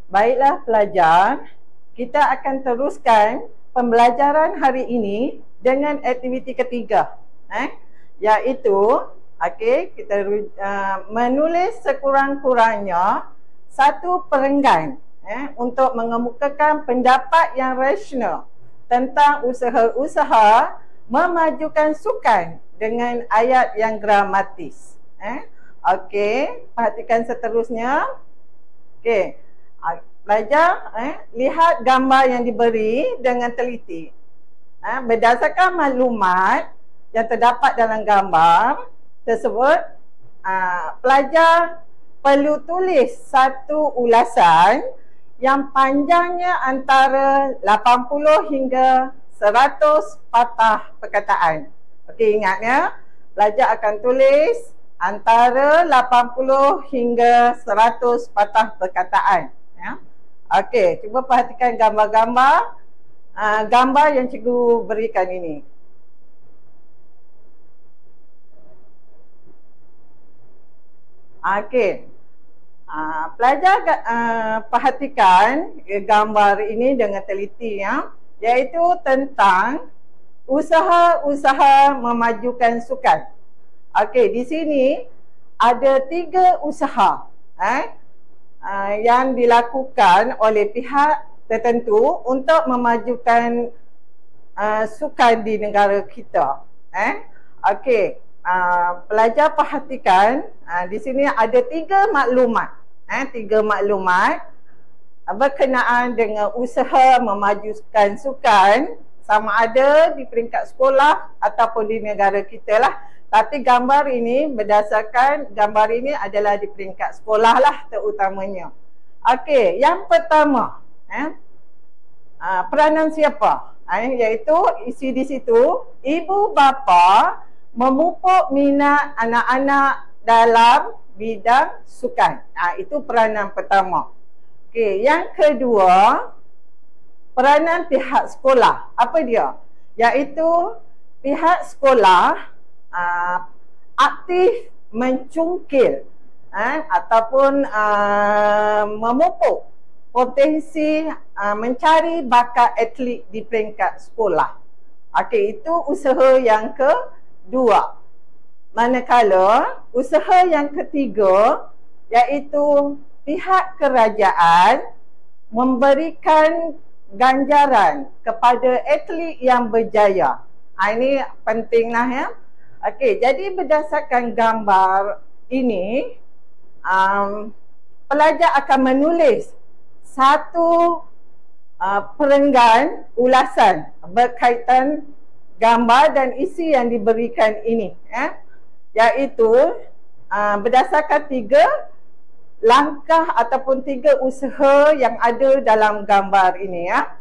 Baiklah pelajar, kita akan teruskan pembelajaran hari ini dengan aktiviti ketiga, iaitu kita menulis sekurang-kurangnya satu perenggan untuk mengemukakan pendapat yang rasional tentang usaha-usaha memajukan sukan dengan ayat yang gramatis. Perhatikan seterusnya. Pelajar lihat gambar yang diberi dengan teliti. Berdasarkan maklumat yang terdapat dalam gambar tersebut, pelajar perlu tulis satu ulasan yang panjangnya antara 80 hingga 100 patah perkataan. Ingat ya, pelajar akan tulis antara 80 hingga 100 patah perkataan. Cuba perhatikan gambar-gambar gambar yang cikgu berikan ini. Pelajar perhatikan gambar ini dengan teliti ya, iaitu tentang usaha-usaha memajukan sukan. Di sini ada 3 usaha yang dilakukan oleh pihak tertentu untuk memajukan sukan di negara kita. Pelajar perhatikan di sini ada 3 maklumat. 3 maklumat berkenaan dengan usaha memajukan sukan, sama ada di peringkat sekolah ataupun di negara kita lah. Tapi gambar ini gambar ini adalah di peringkat sekolah lah terutamanya. Yang pertama, peranan siapa? Iaitu isi di situ, ibu bapa memupuk minat anak-anak dalam bidang sukan. Itu peranan pertama. Yang kedua, peranan pihak sekolah. Apa dia? Iaitu pihak sekolah aktif mencungkil ataupun memupuk potensi mencari bakat atlet di peringkat sekolah. Itu usaha yang kedua. Manakala usaha yang ketiga, iaitu pihak kerajaan memberikan ganjaran kepada atlet yang berjaya. Ini pentinglah ya. Jadi berdasarkan gambar ini, pelajar akan menulis satu perenggan ulasan berkaitan gambar dan isi yang diberikan ini, iaitu berdasarkan 3 langkah ataupun 3 usaha yang ada dalam gambar ini ya.